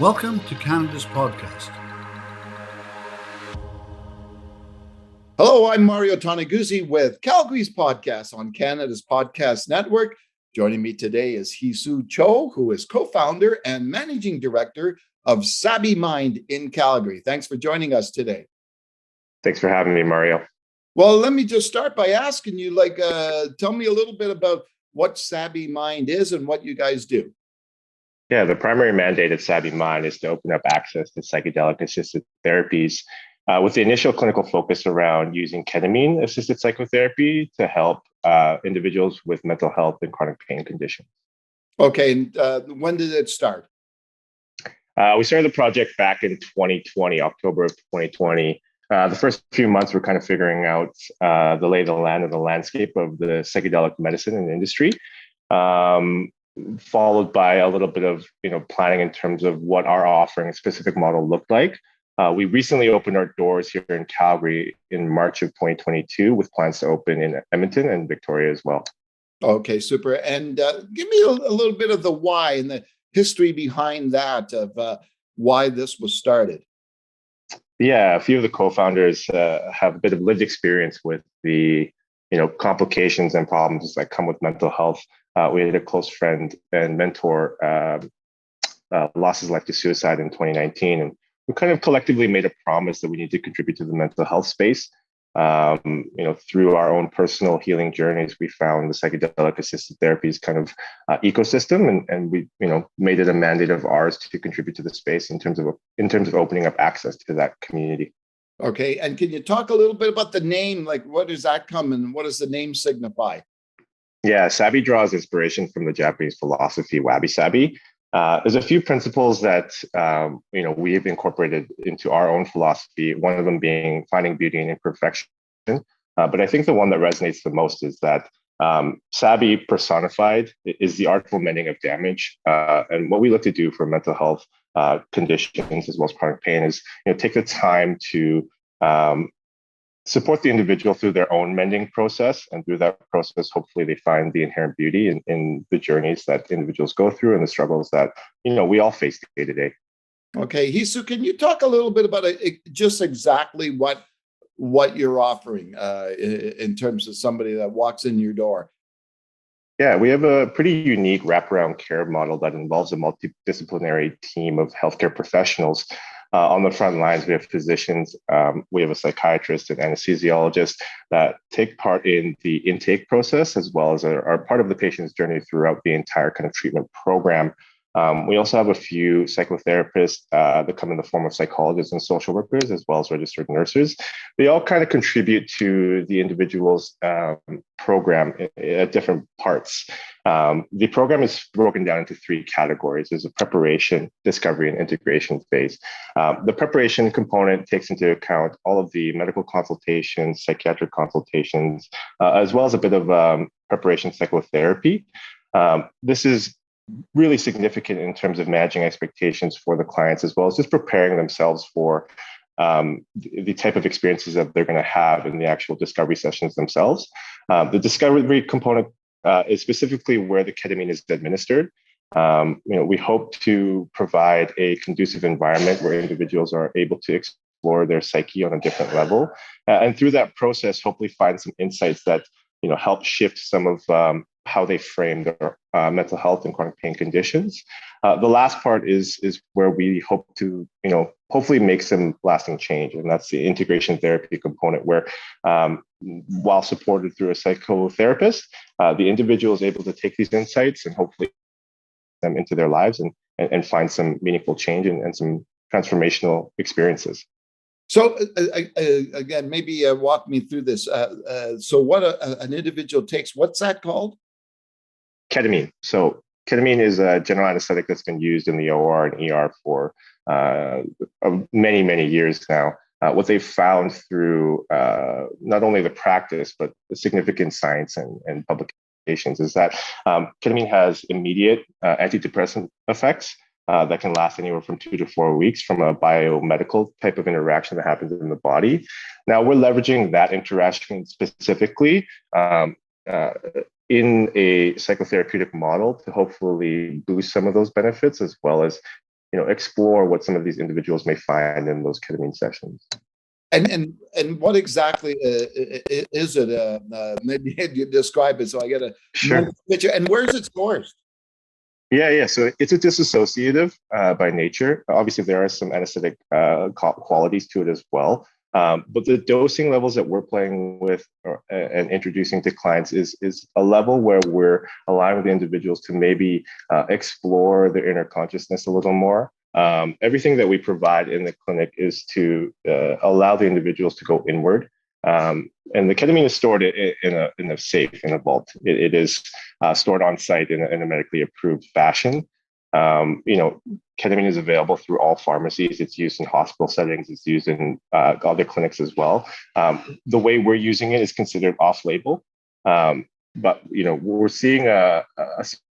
Welcome to Canada's podcast. Hello, I'm Mario Toneguzzi with Calgary's podcast on Canada's Podcast Network. Joining me today is Hisu Cho, who is co-founder and managing director of Savvy Mind in Calgary. Thanks for joining us today. Thanks for having me, Mario. Well, let me just start by asking you, tell me a little bit about what Savvy Mind is and what you guys do. Yeah, the primary mandate at Savvy Mind is to open up access to psychedelic-assisted therapies with the initial clinical focus around using ketamine-assisted psychotherapy to help individuals with mental health and chronic pain conditions. Okay, and when did it start? We started the project back in 2020, October of 2020. The first few months, we're kind of figuring out the lay of the land and the landscape of the psychedelic medicine and industry. Followed by a little bit of planning in terms of what our offering, a specific model looked like. We recently opened our doors here in Calgary in March of 2022 with plans to open in Edmonton and Victoria as well. Okay, super. And give me a little bit of the why and the history behind that of why this was started. Yeah, a few of the co-founders have a bit of lived experience with the complications and problems that come with mental health. We had a close friend and mentor lost his life to suicide in 2019, and we kind of collectively made a promise that we need to contribute to the mental health space. Through our own personal healing journeys, we found the psychedelic-assisted therapies kind of ecosystem, and we made it a mandate of ours to contribute to the space in terms of opening up access to that community. Okay, and can you talk a little bit about the name? Like, what does that come and what does the name signify? Yeah, Savvy draws inspiration from the Japanese philosophy wabi-sabi. There's a few principles that we've incorporated into our own philosophy. One of them being finding beauty in imperfection. But I think the one that resonates the most is that Savvy personified is the artful mending of damage. And what we look to do for mental health conditions as well as chronic pain is take the time to support the individual through their own mending process. And through that process, hopefully they find the inherent beauty in the journeys that individuals go through and the struggles that, we all face day to day. Okay, Hisu, can you talk a little bit about just exactly what you're offering in terms of somebody that walks in your door? Yeah, we have a pretty unique wraparound care model that involves a multidisciplinary team of healthcare professionals. On the front lines, we have physicians, we have a psychiatrist and anesthesiologist that take part in the intake process, as well as are part of the patient's journey throughout the entire kind of treatment program. We also have a few psychotherapists that come in the form of psychologists and social workers, as well as registered nurses. They all kind of contribute to the individual's program at different parts. The program is broken down into three categories. There's a preparation, discovery, and integration phase. The preparation component takes into account all of the medical consultations, psychiatric consultations, as well as a bit of preparation psychotherapy. This is really significant in terms of managing expectations for the clients, as well as just preparing themselves for the type of experiences that they're going to have in the actual discovery sessions themselves. The discovery component is specifically where the ketamine is administered. We hope to provide a conducive environment where individuals are able to explore their psyche on a different level, and through that process, hopefully find some insights that help shift some of how they frame their mental health and chronic pain conditions. The last part is where we hope to, hopefully make some lasting change. And that's the integration therapy component where, while supported through a psychotherapist, the individual is able to take these insights and hopefully them into their lives and find some meaningful change and some transformational experiences. So again, maybe walk me through this. So what an individual takes, what's that called? Ketamine. So ketamine is a general anesthetic that's been used in the OR and ER for many, many years now. What they've found through not only the practice, but the significant science and publications is that ketamine has immediate antidepressant effects that can last anywhere from 2 to 4 weeks from a biomedical type of interaction that happens in the body. Now, we're leveraging that interaction specifically in a psychotherapeutic model to hopefully boost some of those benefits, as well as explore what some of these individuals may find in those ketamine sessions. And what exactly is it? Maybe you describe it so I get a Sure. picture. And where's it sourced? Yeah. So it's a disassociative by nature. Obviously, there are some anesthetic qualities to it as well. But the dosing levels that we're playing with and introducing to clients is a level where we're allowing the individuals to maybe explore their inner consciousness a little more. Everything that we provide in the clinic is to allow the individuals to go inward. And the ketamine is stored in a safe, in a vault. It is stored on site in a medically approved fashion. Ketamine is available through all pharmacies. It's used in hospital settings. It's used in other clinics as well. The way we're using it is considered off-label. But we're seeing a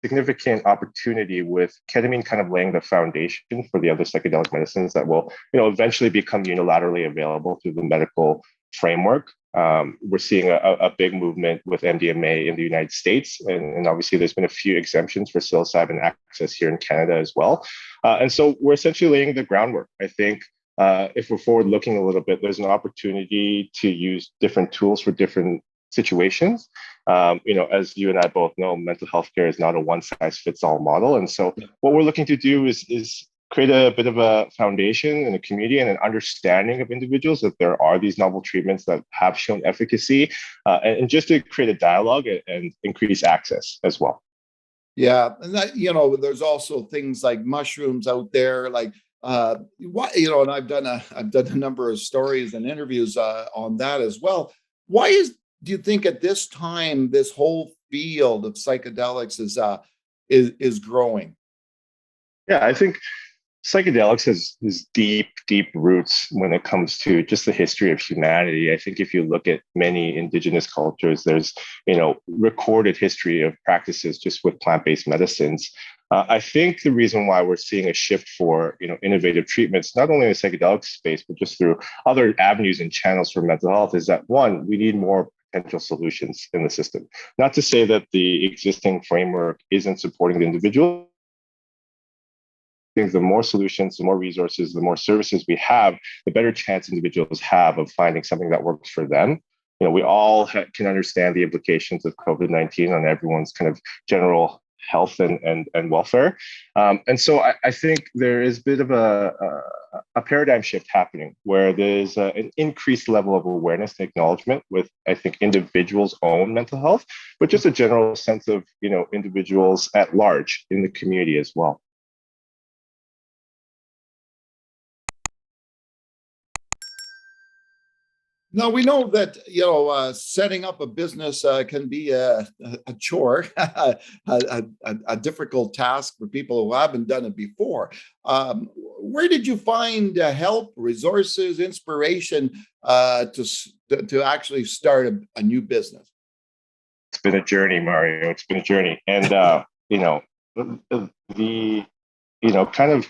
significant opportunity with ketamine kind of laying the foundation for the other psychedelic medicines that will eventually become unilaterally available through the medical framework. We're seeing a big movement with MDMA in the United States, and obviously there's been a few exemptions for psilocybin access here in Canada as well. And so we're essentially laying the groundwork. I think if we're forward looking a little bit, there's an opportunity to use different tools for different situations. As you and I both know, mental health care is not a one size fits all model. And so what we're looking to do is create a bit of a foundation and a community and an understanding of individuals that there are these novel treatments that have shown efficacy, and just to create a dialogue and increase access as well. Yeah, and that, there's also things like mushrooms out there, like and I've done a number of stories and interviews on that as well. Do you think at this time this whole field of psychedelics is growing? Yeah, I think psychedelics has deep roots when it comes to just the history of humanity. I think if you look at many indigenous cultures, there's recorded history of practices just with plant-based medicines. I think the reason why we're seeing a shift for innovative treatments, not only in the psychedelic space, but just through other avenues and channels for mental health, is that one, we need more potential solutions in the system. Not to say that the existing framework isn't supporting the individual. The more solutions, the more resources, the more services we have, the better chance individuals have of finding something that works for them. We all can understand the implications of COVID-19 on everyone's kind of general health and welfare. And so I think there is a bit of a paradigm shift happening where there's an increased level of awareness and acknowledgement with, I think, individuals' own mental health, but just a general sense of, individuals at large in the community as well. Now we know that setting up a business can be a chore, a difficult task for people who haven't done it before. Where did you find help, resources, inspiration to actually start a new business? It's been a journey, Mario. It's been a journey, and the kind of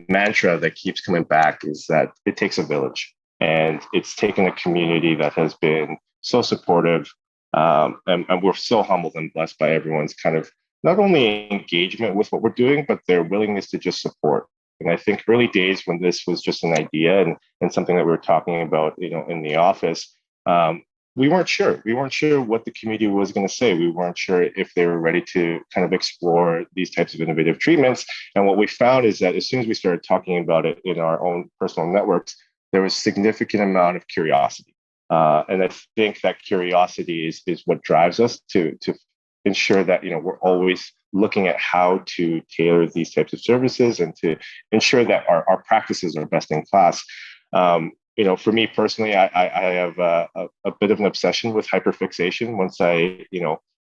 mantra that keeps coming back is that it takes a village. And it's taken a community that has been so supportive, and we're so humbled and blessed by everyone's kind of not only engagement with what we're doing, but their willingness to just support. And I think early days when this was just an idea and something that we were talking about, in the office, we weren't sure. We weren't sure what the community was going to say. We weren't sure if they were ready to kind of explore these types of innovative treatments. And what we found is that as soon as we started talking about it in our own personal networks, there was significant amount of curiosity. And I think that curiosity is what drives us to ensure that, we're always looking at how to tailor these types of services and to ensure that our practices are best in class. For me personally, I have a bit of an obsession with hyperfixation. Once I,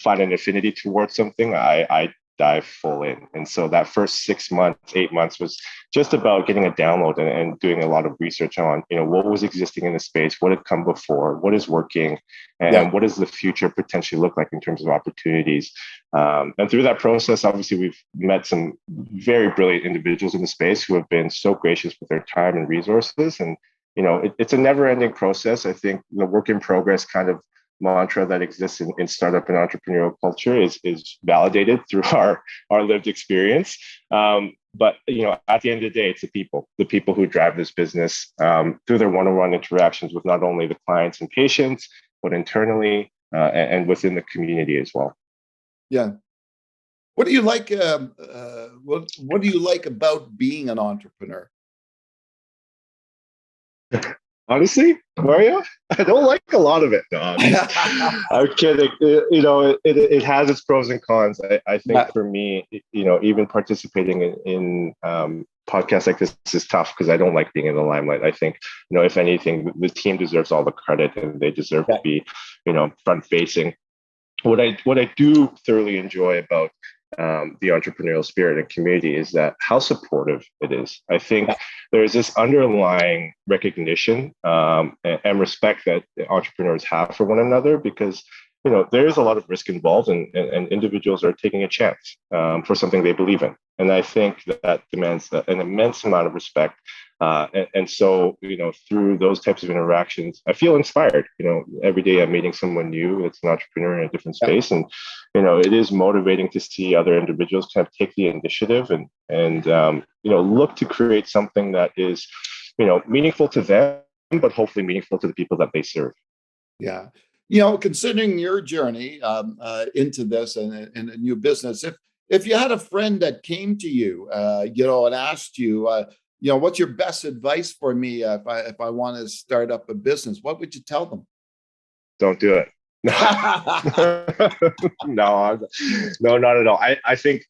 find an affinity towards something, I dive full in. And so that first 6 months, 8 months was just about getting a download and doing a lot of research on, what was existing in the space, what had come before, what is working, and what does the future potentially look like in terms of opportunities. And through that process, obviously, we've met some very brilliant individuals in the space who have been so gracious with their time and resources. And, it's a never-ending process. I think the work in progress kind of mantra that exists in startup and entrepreneurial culture is validated through our lived experience. But at the end of the day, it's the people who drive this business through their one-on-one interactions with not only the clients and patients, but internally and within the community as well. Yeah. What do you like? What do you like about being an entrepreneur? Honestly, Mario, I don't like a lot of it. No, I'm kidding. It has its pros and cons. I think for me, even participating in podcasts like this is tough because I don't like being in the limelight. I think, if anything, the team deserves all the credit and they deserve to be, front facing. What I do thoroughly enjoy about the entrepreneurial spirit and community is that how supportive it is. I think there's this underlying recognition and respect that entrepreneurs have for one another because there is a lot of risk involved and individuals are taking a chance for something they believe in. And I think that demands an immense amount of respect. And so, through those types of interactions, I feel inspired. Every day I'm meeting someone new that's an entrepreneur in a different space. And, it is motivating to see other individuals kind of take the initiative and look to create something that is, meaningful to them, but hopefully meaningful to the people that they serve. Yeah. Considering your journey into this and a new business, if you had a friend that came to you, and asked you, what's your best advice for me if I want to start up a business, what would you tell them? Don't do it. No, not at all. I think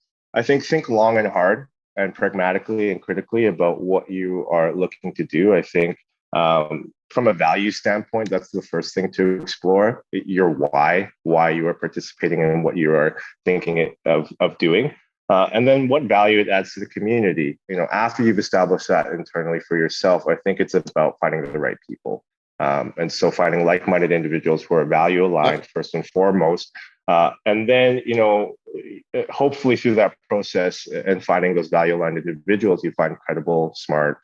long and hard and pragmatically and critically about what you are looking to do. I think from a value standpoint, that's the first thing to explore. Your why you are participating in what you are thinking of doing. And then what value it adds to the community. After you've established that internally for yourself, I think it's about finding the right people. And so finding like-minded individuals who are value aligned first and foremost. And then, hopefully through that process and finding those value aligned individuals, you find credible, smart,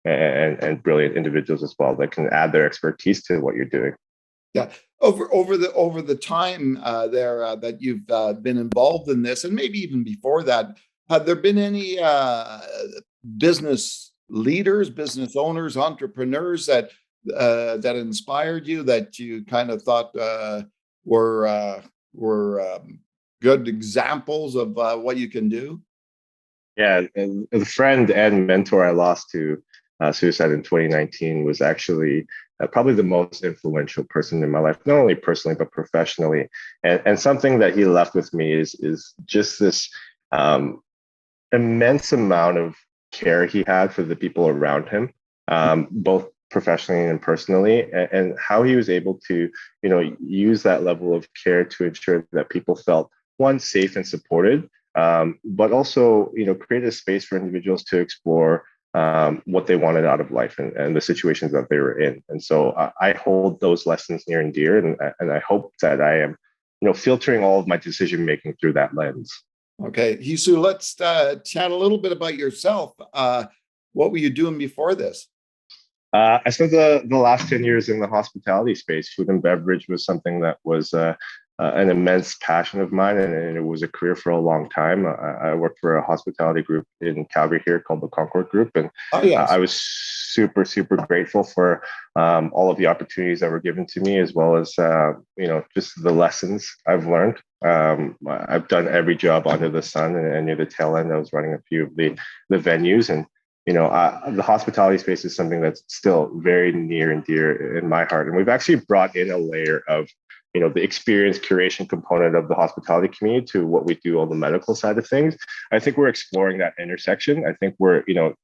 and brilliant individuals as well that can add their expertise to what you're doing. Yeah. Over the time that you've been involved in this, and maybe even before that, have there been any business leaders, business owners, entrepreneurs that inspired you, that you kind of thought were good examples of what you can do? Yeah, and a friend and mentor I lost to suicide in 2019 was actually probably the most influential person in my life, not only personally, but professionally. And something that he left with me is just this immense amount of care he had for the people around him, both professionally and personally, and how he was able to, use that level of care to ensure that people felt, one, safe and supported, but also, create a space for individuals to explore what they wanted out of life and the situations that they were in. And so I hold those lessons near and dear, and I hope that I am, filtering all of my decision making through that lens. Okay, Hisu, let's chat a little bit about yourself. What were you doing before this? I spent the last 10 years in the hospitality space. Food and beverage was something that was an immense passion of mine, and it was a career for a long time. I worked for a hospitality group in Calgary here called the Concord Group, and I was super, super grateful for all of the opportunities that were given to me, as well as just the lessons I've learned. I've done every job under the sun, and near the tail end, I was running a few of the venues, and the hospitality space is something that's still very near and dear in my heart. And we've actually brought in a layer of, the experience curation component of the hospitality community to what we do on the medical side of things. I think we're exploring that intersection. I think we're,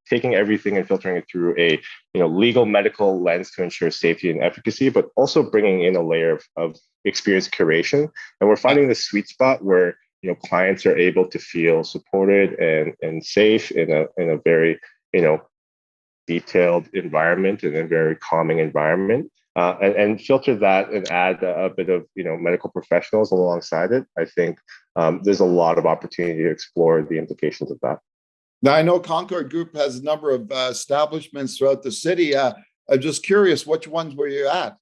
taking everything and filtering it through a, legal medical lens to ensure safety and efficacy, but also bringing in a layer of experience curation. And we're finding the sweet spot where, clients are able to feel supported and safe in a very, detailed environment and a very calming environment, and filter that and add a bit of, medical professionals alongside it. I think there's a lot of opportunity to explore the implications of that. Now, I know Concord Group has a number of establishments throughout the city. I'm just curious, which ones were you at?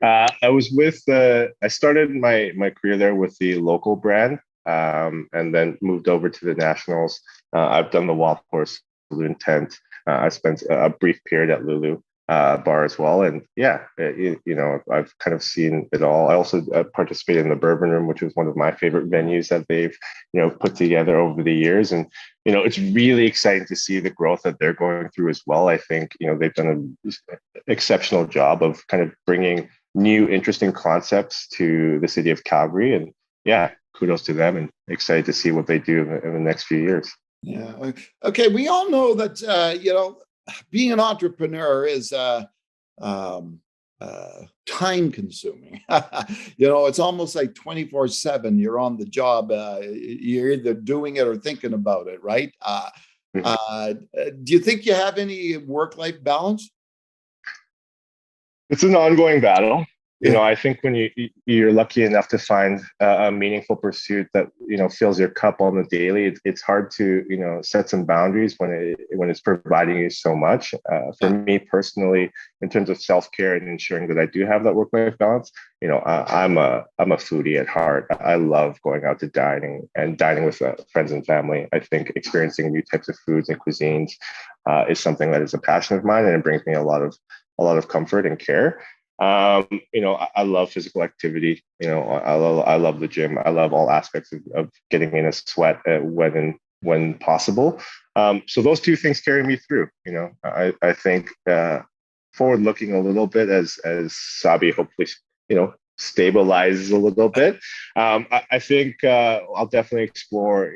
I was with I started my career there with the local brand, and then moved over to the nationals I've done the Wild Horse Balloon Tent. I spent a brief period at Lulu bar as well. And yeah, I've kind of seen it all. I also participated in the Bourbon Room, which was one of my favorite venues that they've, put together over the years. And, it's really exciting to see the growth that they're going through as well. I think, they've done an exceptional job of kind of bringing new, interesting concepts to the city of Calgary. And yeah, kudos to them, and excited to see what they do in the next few years. Yeah. Okay. We all know that, being an entrepreneur is time consuming. It's almost like 24/7. You're on the job. You're either doing it or thinking about it, right? Do you think you have any work-life balance? It's an ongoing battle. Yeah. I think when you're lucky enough to find a meaningful pursuit that fills your cup on the daily, it's hard to set some boundaries when it's providing you so much. For me personally, in terms of self-care and ensuring that I do have that work-life balance, I'm a foodie at heart. I love going out to dining with friends and family. I think experiencing new types of foods and cuisines is something that is a passion of mine, and it brings me a lot of comfort and care. I love physical activity. I love the gym. I love all aspects of getting in a sweat when possible. So those two things carry me through. I think forward looking a little bit as Sabi hopefully stabilizes a little bit. I think I'll definitely explore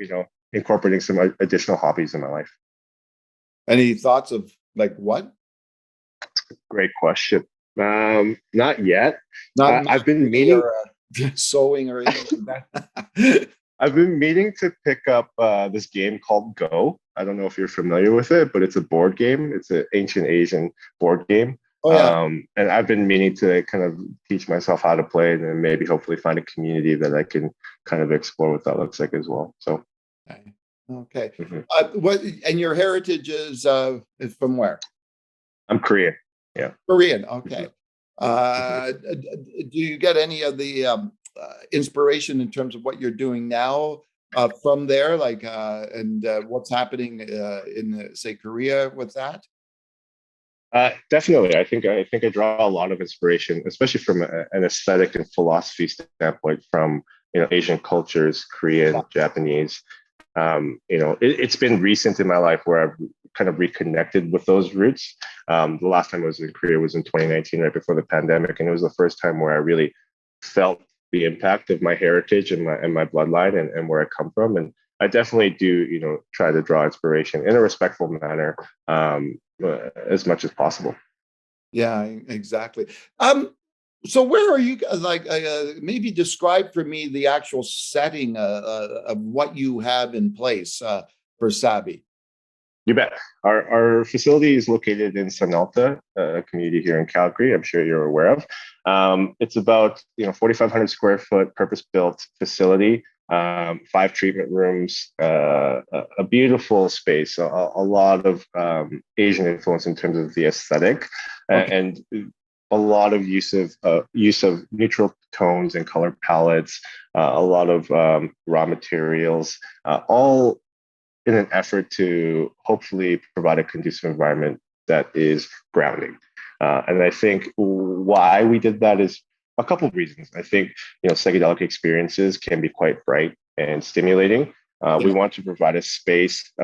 incorporating some additional hobbies in my life. Any thoughts of like what? Great question. Not yet. Not I've been meaning or, sewing or anything like that. I've been meaning to pick up this game called Go. I don't know if you're familiar with it, but it's a board game. It's an ancient Asian board game. Oh yeah. And I've been meaning to kind of teach myself how to play it, and maybe hopefully find a community that I can kind of explore what that looks like as well. So. Okay. Mm-hmm. What and your heritage is from where? I'm Korean. Yeah. Korean. Okay. Do you get any of the inspiration in terms of what you're doing now from there, like and what's happening in say Korea with that? Definitely. I think I draw a lot of inspiration, especially from an aesthetic and philosophy standpoint, from Asian cultures, Korean, Japanese. It's been recent in my life where I've kind of reconnected with those roots. The last time I was in Korea was in 2019, right before the pandemic, and it was the first time where I really felt the impact of my heritage and my bloodline and where I come from. And I definitely do, try to draw inspiration in a respectful manner as much as possible. Yeah, exactly. So where are you guys? Like, maybe describe for me the actual setting of what you have in place for Sabi. You bet. Our facility is located in Sanalta, a community here in Calgary. I'm sure you're aware of. It's about 4,500 square foot purpose-built facility, 5 treatment rooms, a beautiful space, a lot of Asian influence in terms of the aesthetic, and a lot of use of neutral tones and color palettes, a lot of raw materials, all in an effort to hopefully provide a conducive environment that is grounding. And I think why we did that is a couple of reasons. I think psychedelic experiences can be quite bright and stimulating. We want to provide a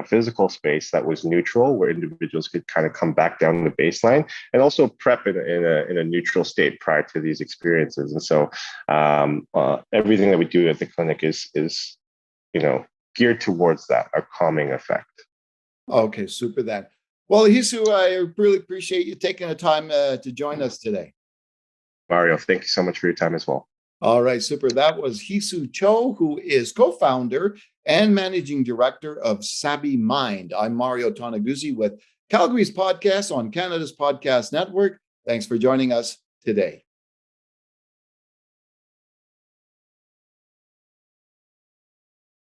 physical space that was neutral, where individuals could kind of come back down the baseline, and also prep in a neutral state prior to these experiences. And so everything that we do at the clinic is geared towards that, a calming effect. Okay, super that. Well, Hisu, I really appreciate you taking the time to join us today. Mario, thank you so much for your time as well. All right, super. That was Hisu Cho, who is co-founder and managing director of Sabi Mind. I'm Mario Toneguzzi with Calgary's podcast on Canada's Podcast Network. Thanks for joining us today.